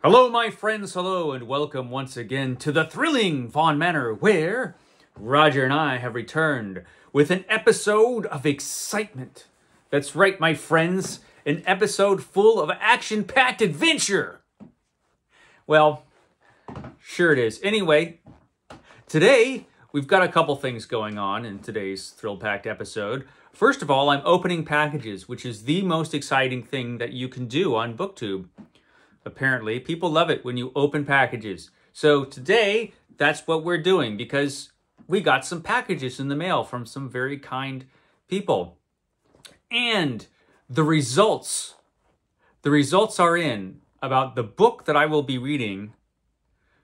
Hello, my friends, hello, and welcome once again to the thrilling Vaughn Manor, where Roger and I have returned with an episode of excitement. That's right, my friends, an episode full of action-packed adventure. Well, sure it is. Anyway, today we've got a couple things going on in today's thrill-packed episode. First of all, I'm opening packages, which is the most exciting thing that you can do on BookTube. Apparently, people love it when you open packages. So today, that's what we're doing because we got some packages in the mail from some very kind people. And the results are in about the book that I will be reading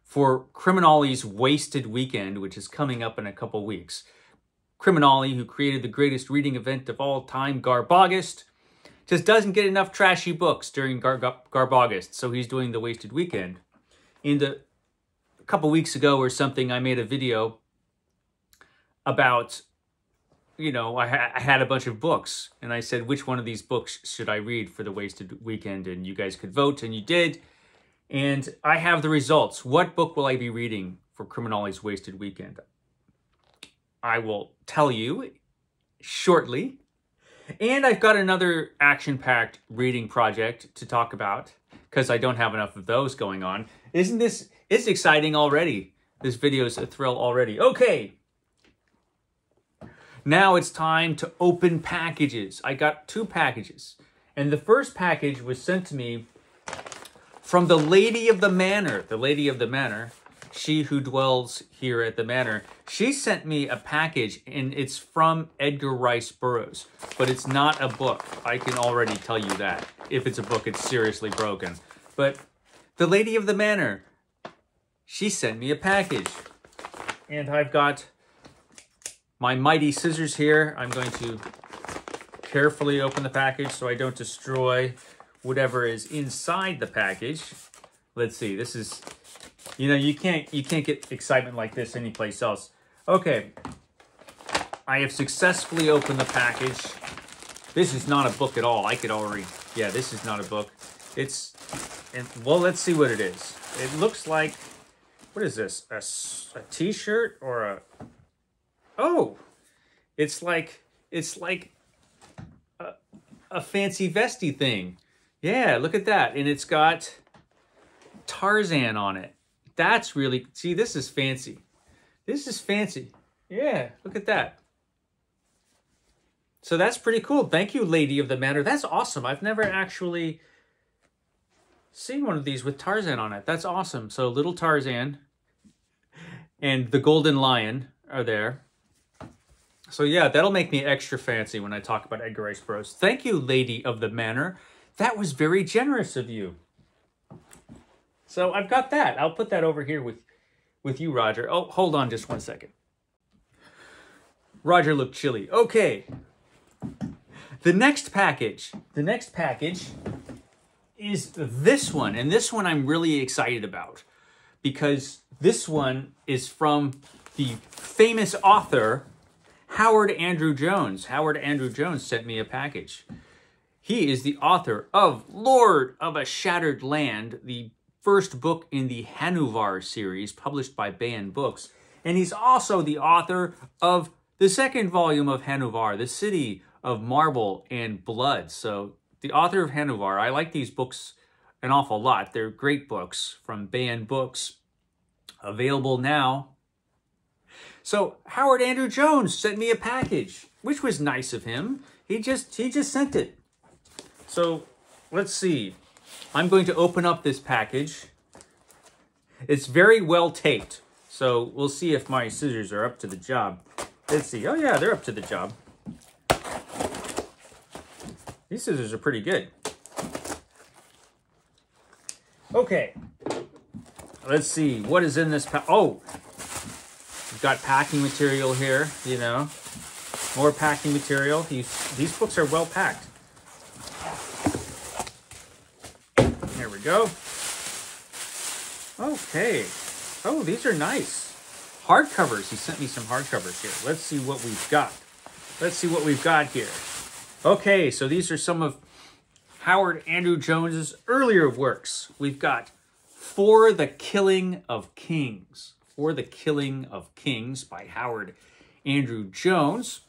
for CriminOlly's Wasted Weekend, which is coming up in a couple weeks. CriminOlly, who created the greatest reading event of all time, Garbogust, just doesn't get enough trashy books during Garbogust, so he's doing the Wasted Weekend. And a couple weeks ago or something, I made a video about, I had a bunch of books, and I said, which one of these books should I read for the Wasted Weekend? And you guys could vote, and you did. And I have the results. What book will I be reading for CriminOlly's Wasted Weekend? I will tell you shortly. And I've got another action-packed reading project to talk about because I don't have enough of those going on. Isn't this, it's exciting already. This video is a thrill already. Okay. Now it's time to open packages. I got 2 packages. And the first package was sent to me from the Lady of the Manor. The Lady of the Manor, she who dwells here at the Manor. She sent me a package, and it's from Edgar Rice Burroughs. But it's not a book. I can already tell you that. If it's a book, it's seriously broken. But the Lady of the Manor, she sent me a package. And I've got my mighty scissors here. I'm going to carefully open the package so I don't destroy whatever is inside the package. Let's see, this is... you can't get excitement like this anyplace else. Okay, I have successfully opened the package. This is not a book at all. I could already, yeah, this is not a book. Well, let's see what it is. It looks like, what is this? A t-shirt or a, oh, it's like a fancy vesty thing. Yeah, look at that. And it's got Tarzan on it. That's really, see, this is fancy. This is fancy. Yeah, look at that. So that's pretty cool. Thank you, Lady of the Manor. That's awesome. I've never actually seen one of these with Tarzan on it. That's awesome. So little Tarzan and the Golden Lion are there. So yeah, that'll make me extra fancy when I talk about Edgar Rice Burroughs. Thank you, Lady of the Manor. That was very generous of you. So I've got that. I'll put that over here with you, Roger. Oh, hold on just one second. Roger looked chilly. Okay. The next package is this one. And this one I'm really excited about because this one is from the famous author, Howard Andrew Jones. Howard Andrew Jones sent me a package. He is the author of Lord of a Shattered Land, the first book in the Hanuvar series published by Baen Books. And he's also the author of the second volume of Hanuvar, The City of Marble and Blood. So the author of Hanuvar, I like these books an awful lot. They're great books from Baen Books, available now. So Howard Andrew Jones sent me a package, which was nice of him. He just sent it. So let's see. I'm going to open up this package. It's very well taped, so we'll see if my scissors are up to the job. Let's see. Oh yeah, they're up to the job. These scissors are pretty good. Okay. Let's see. What is in this oh! We've got packing material here, More packing material. These books are well packed. There we go. Okay. Oh, these are nice. Hardcovers. He sent me some hardcovers here. Let's see what we've got. Let's see what we've got here. Okay, so these are some of Howard Andrew Jones's earlier works. We've got For the Killing of Kings. For the Killing of Kings by Howard Andrew Jones.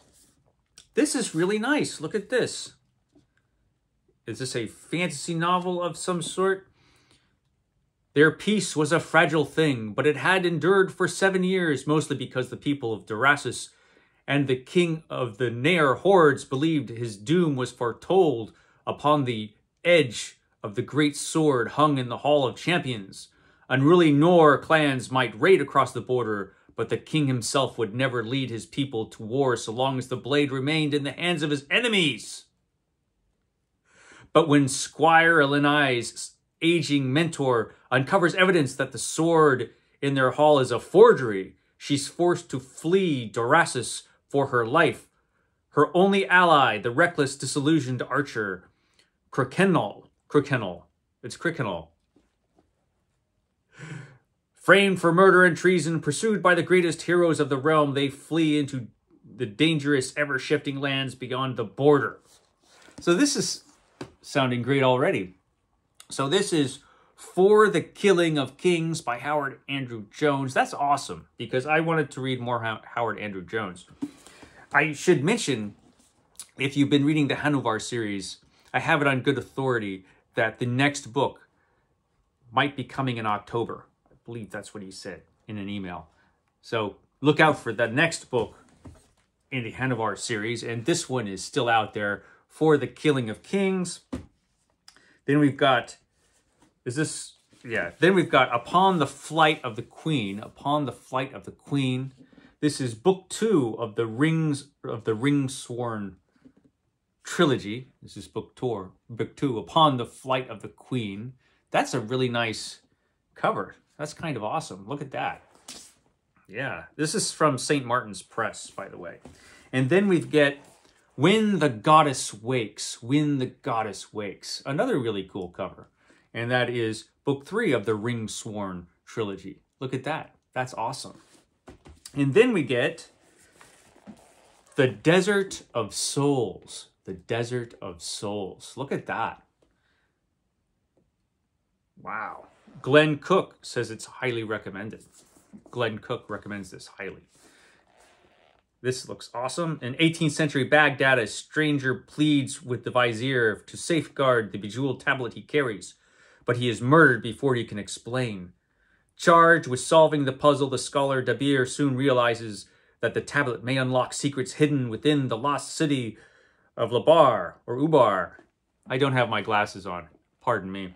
This is really nice. Look at this. Is this a fantasy novel of some sort? Their peace was a fragile thing, but it had endured for 7 years, mostly because the people of Durasus and the king of the Nair hordes believed his doom was foretold upon the edge of the great sword hung in the Hall of Champions. Unruly Nor clans might raid across the border, but the king himself would never lead his people to war so long as the blade remained in the hands of his enemies. But when Squire Elenai's aging mentor uncovers evidence that the sword in their hall is a forgery, she's forced to flee Durasus for her life. Her only ally, the reckless, disillusioned archer, CriminOlly. Framed for murder and treason, pursued by the greatest heroes of the realm, they flee into the dangerous, ever-shifting lands beyond the border. So this is sounding great already. So this is For the Killing of Kings by Howard Andrew Jones. That's awesome, because I wanted to read more Howard Andrew Jones. I should mention, if you've been reading the Hanuvar series, I have it on good authority that the next book might be coming in October. I believe that's what he said in an email. So look out for the next book in the Hanuvar series, and this one is still out there, For the Killing of Kings. Then we've got, then we've got Upon the Flight of the Queen. Upon the Flight of the Queen. This is book 2 of the Ringsworn trilogy. This is book 2, Upon the Flight of the Queen. That's a really nice cover. That's kind of awesome. Look at that. Yeah, this is from St. Martin's Press, by the way. And then we've got When the Goddess Wakes. When the Goddess Wakes. Another really cool cover. And that is book 3 of the Ringsworn trilogy. Look at that. That's awesome. And then we get The Desert of Souls. The Desert of Souls. Look at that. Wow. Glenn Cook says it's highly recommended. Glenn Cook recommends this highly. This looks awesome. In 18th century Baghdad, a stranger pleads with the vizier to safeguard the bejeweled tablet he carries, but he is murdered before he can explain. Charged with solving the puzzle, the scholar Dabir soon realizes that the tablet may unlock secrets hidden within the lost city of Labar or Ubar. I don't have my glasses on. Pardon me.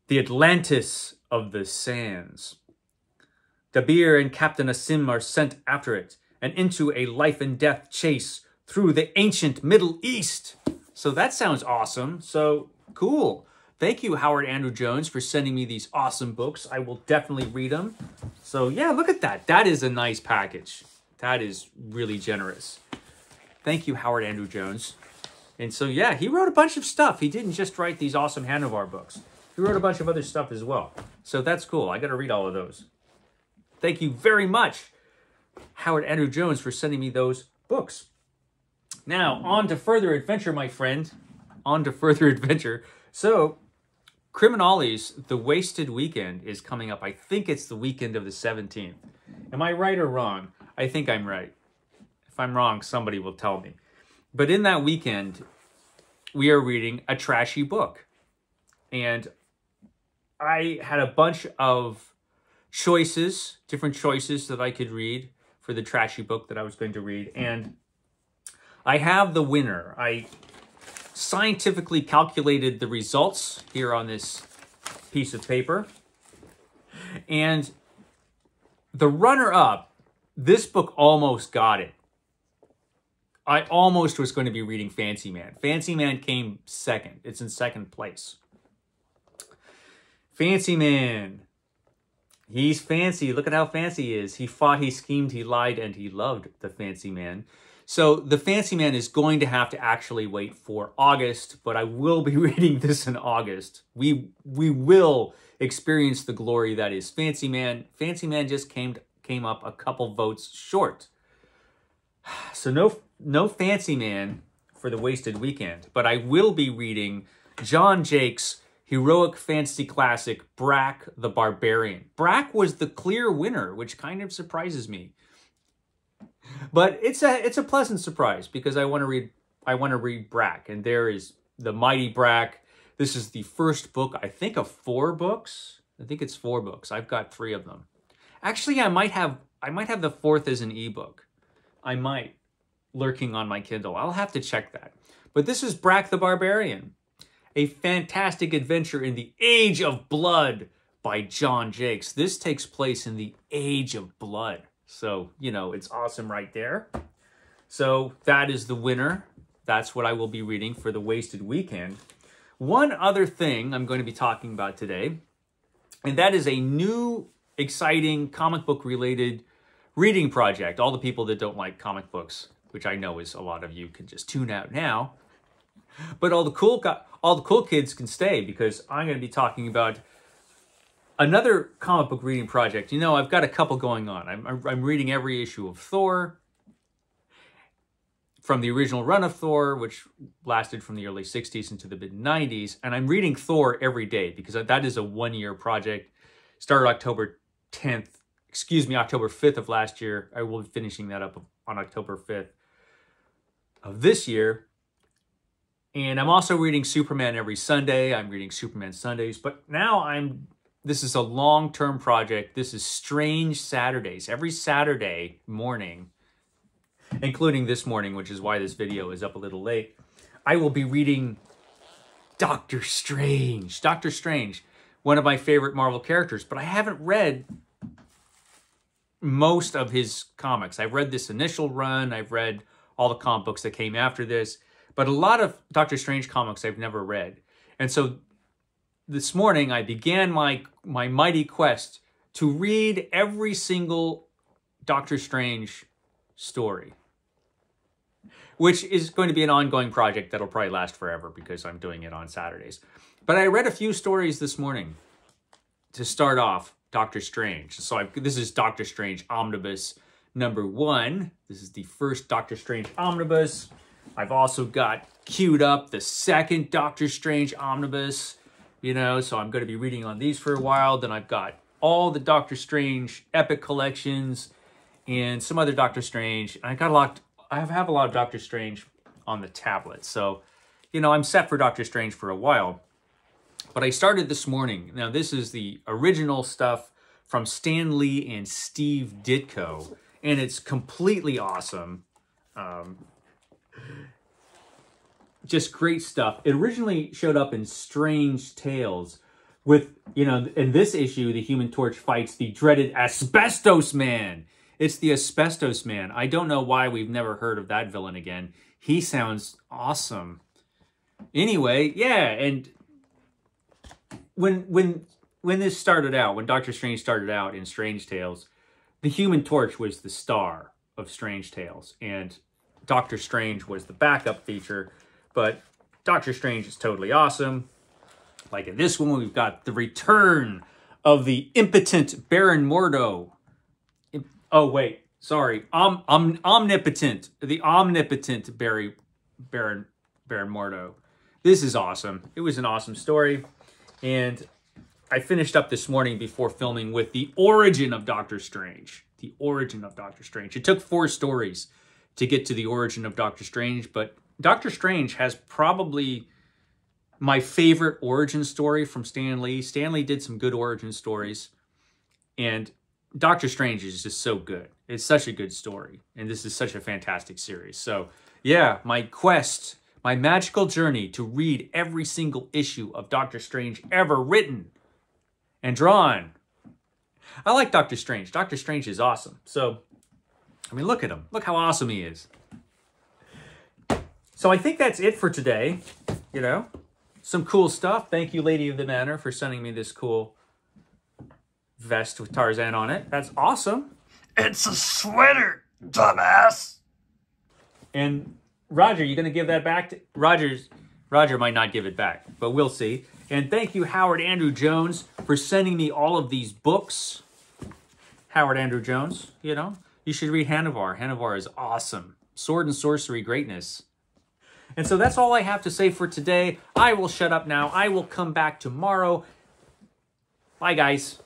The Atlantis of the Sands. Dabir and Captain Asim are sent after it and into a life and death chase through the ancient Middle East. So that sounds awesome. So cool. Thank you, Howard Andrew Jones, for sending me these awesome books. I will definitely read them. So yeah, look at that. That is a nice package. That is really generous. Thank you, Howard Andrew Jones. And so yeah, he wrote a bunch of stuff. He didn't just write these awesome Hanuvar books. He wrote a bunch of other stuff as well. So that's cool. I got to read all of those. Thank you very much, Howard Andrew Jones, for sending me those books. Now, on to further adventure, my friend. On to further adventure. So, CriminOlly's The Wasted Weekend is coming up. I think it's the weekend of the 17th. Am I right or wrong? I think I'm right. If I'm wrong, somebody will tell me. But in that weekend, we are reading a trashy book. And I had a bunch of choices, different choices that I could read for the trashy book that I was going to read. And I have the winner. I scientifically calculated the results here on this piece of paper. And the runner-up, this book almost got it. I almost was going to be reading Fancy Man. Fancy Man came second. It's in second place. Fancy Man. He's fancy. Look at how fancy he is. He fought, he schemed, he lied, and he loved the Fancy Man. So the Fancy Man is going to have to actually wait for August, but I will be reading this in August. We will experience the glory that is Fancy Man. Fancy Man just came up a couple votes short. So no Fancy Man for the Wasted Weekend, but I will be reading John Jake's heroic fantasy classic, Brack the Barbarian. Brack was the clear winner, which kind of surprises me. But it's a pleasant surprise because I want to read Brack, and there is the mighty Brack. This is the first book, I think, of 4 books. I think it's 4 books. I've got 3 of them. Actually, I might have the 4th as an ebook. I might, lurking on my Kindle. I'll have to check that. But this is Brack the Barbarian, a fantastic adventure in the Age of Blood by John Jakes. This takes place in the Age of Blood. So, you know, it's awesome right there. So that is the winner. That's what I will be reading for the Wasted Weekend. One other thing I'm going to be talking about today, and that is a new, exciting comic book related reading project. All the people that don't like comic books, which I know is a lot of you, can just tune out now. But all the cool kids can stay, because I'm going to be talking about another comic book reading project. You know, I've got a couple going on. I'm reading every issue of Thor, from the original run of Thor, which lasted from the early 60s into the mid-90s. And I'm reading Thor every day because that is a 1-year project. Started October 5th of last year. I will be finishing that up on October 5th of this year. And I'm also reading Superman every Sunday. I'm reading Superman Sundays. But now this is a long-term project. This is Strange Saturdays. Every Saturday morning, including this morning, which is why this video is up a little late, I will be reading Doctor Strange. Doctor Strange, one of my favorite Marvel characters, but I haven't read most of his comics. I've read this initial run. I've read all the comic books that came after this, but a lot of Doctor Strange comics I've never read. And so this morning I began my mighty quest to read every single Doctor Strange story, which is going to be an ongoing project that'll probably last forever because I'm doing it on Saturdays. But I read a few stories this morning to start off Doctor Strange. So this is Doctor Strange Omnibus number 1. This is the first Doctor Strange Omnibus. I've also got queued up the second Doctor Strange Omnibus, you know, so I'm going to be reading on these for a while. Then I've got all the Doctor Strange Epic collections and some other Doctor Strange. I have a lot of Doctor Strange on the tablet. So, you know, I'm set for Doctor Strange for a while. But I started this morning. Now, this is the original stuff from Stan Lee and Steve Ditko. And it's completely awesome. Just great stuff. It originally showed up in Strange Tales with, you know, in this issue, the Human Torch fights the dreaded Asbestos Man. It's the Asbestos Man. I don't know why we've never heard of that villain again. He sounds awesome. Anyway, yeah, and when this started out, when Doctor Strange started out in Strange Tales, the Human Torch was the star of Strange Tales, and Doctor Strange was the backup feature, but Doctor Strange is totally awesome. Like in this one, we've got the return of the impotent Baron Mordo. Oh, wait, sorry. Omnipotent. The omnipotent Baron Mordo. This is awesome. It was an awesome story. And I finished up this morning before filming with the origin of Doctor Strange. The origin of Doctor Strange. It took 4 stories to get to the origin of Doctor Strange, but Doctor Strange has probably my favorite origin story from Stan Lee. Stan Lee did some good origin stories, and Doctor Strange is just so good. It's such a good story, and this is such a fantastic series. So, yeah, my quest, my magical journey to read every single issue of Doctor Strange ever written and drawn. I like Doctor Strange. Doctor Strange is awesome. So, I mean, look at him. Look how awesome he is. So I think that's it for today. You know, some cool stuff. Thank you, Lady of the Manor, for sending me this cool vest with Tarzan on it. That's awesome. It's a sweater, dumbass. And Roger, you going to give that back to Roger might not give it back, but we'll see. And thank you, Howard Andrew Jones, for sending me all of these books. Howard Andrew Jones, you know, you should read Hanavar. Hanavar is awesome. Sword and sorcery greatness. And so that's all I have to say for today. I will shut up now. I will come back tomorrow. Bye, guys.